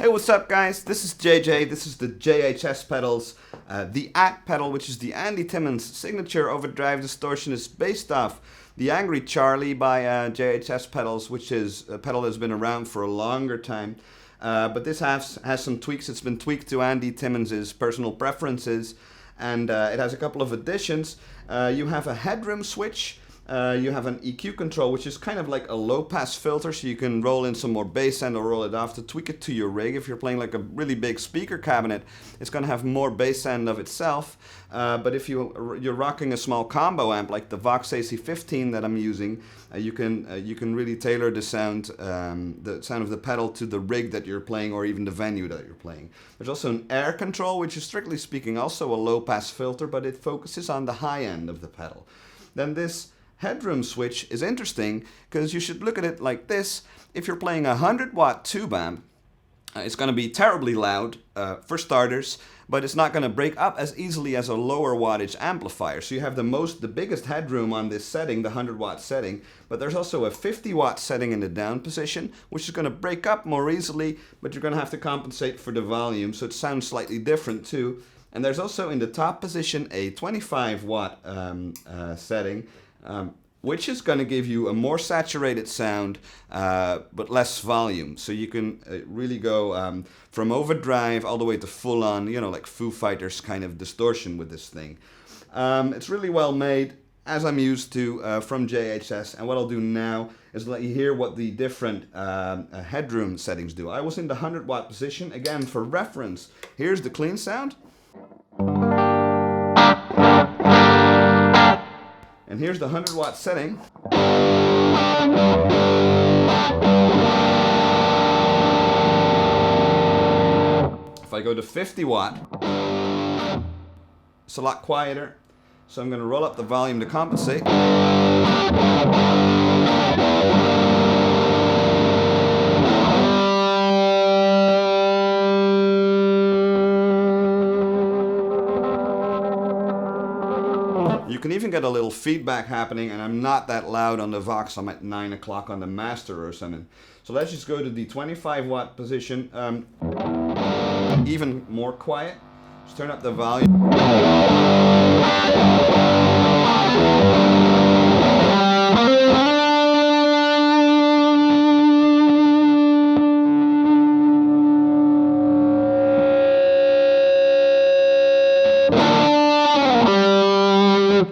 Hey, what's up guys? This is JJ, this is the JHS Pedals The At pedal, which is the Andy Timmons signature overdrive distortion. Is based off the Angry Charlie by JHS Pedals, which is a pedal that's been around for a longer time. But this has some tweaks. It's been tweaked to Andy Timmons' personal preferences, and it has a couple of additions. You have a headroom switch. You have an EQ control, which is kind of like a low-pass filter, so you can roll in some more bass end or roll it off to tweak it to your rig. If you're playing like a really big speaker cabinet, it's going to have more bass end of itself. But if you're rocking a small combo amp like the Vox AC15 that I'm using, you can really tailor the sound of the pedal to the rig that you're playing or even the venue that you're playing. There's also an air control, which is strictly speaking also a low-pass filter, but it focuses on the high end of the pedal. Then this headroom switch is interesting because you should look at it like this. If you're playing a 100-watt tube amp, it's going to be terribly loud for starters, but it's not going to break up as easily as a lower wattage amplifier. So you have the biggest headroom on this setting, the 100-watt setting, but there's also a 50-watt setting in the down position, which is going to break up more easily, but you're going to have to compensate for the volume, so it sounds slightly different too. And there's also in the top position a 25-watt setting, which is going to give you a more saturated sound, but less volume. So you can really go from overdrive all the way to full-on, like Foo Fighters kind of distortion with this thing. It's really well made, as I'm used to from JHS. And what I'll do now is let you hear what the different headroom settings do. I was in the 100-watt position. Again, for reference, here's the clean sound. And here's the 100-watt setting. If I go to 50-watt, it's a lot quieter. So I'm going to roll up the volume to compensate. You can even get a little feedback happening, and I'm not that loud on the Vox. I'm at 9 o'clock on the master or something. So let's just go to the 25-watt position, even more quiet. Just turn up the volume.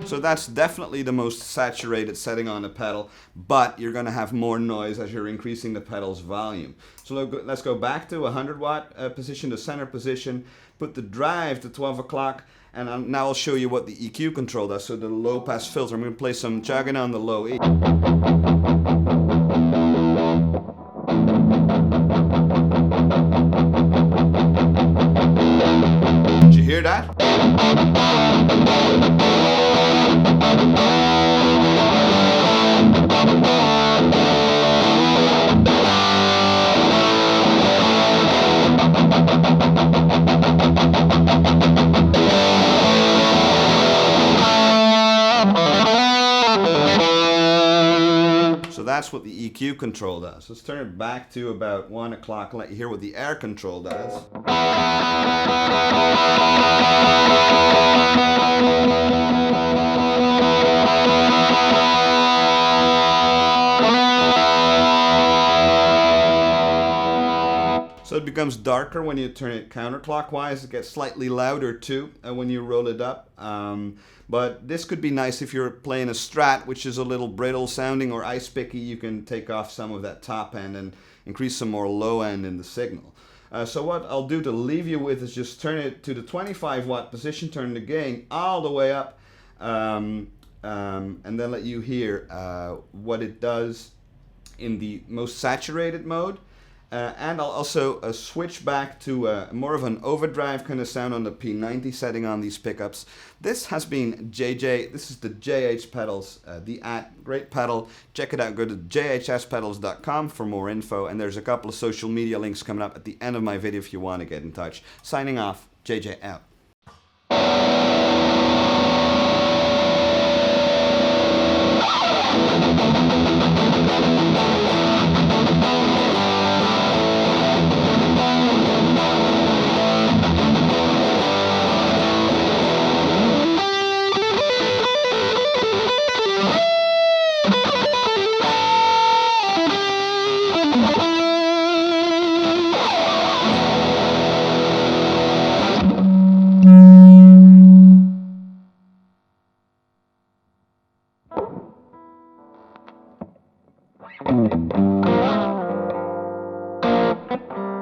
So that's definitely the most saturated setting on the pedal, but you're going to have more noise as you're increasing the pedal's volume. So let's go back to a 100-watt position, the center position, put the drive to 12 o'clock, and now I'll show you what the EQ control does. So the low-pass filter, I'm going to play some jogging on the low E. Did you hear that? So that's what the EQ control does. Let's turn it back to about 1 o'clock and let you hear what the air control does. So it becomes darker when you turn it counterclockwise. It gets slightly louder too when you roll it up. But this could be nice if you're playing a Strat, which is a little brittle sounding, or ice picky. You can take off some of that top end and increase some more low end in the signal. So what I'll do to leave you with is just turn it to the 25-watt position, turn the gain all the way up, and then let you hear what it does in the most saturated mode. And I'll also switch back to more of an overdrive kind of sound on the P90 setting on these pickups. This has been JJ. This is the JH Pedals The At. Great pedal. Check it out. Go to jhspedals.com for more info. And there's a couple of social media links coming up at the end of my video if you want to get in touch. Signing off. JJ out. Bye.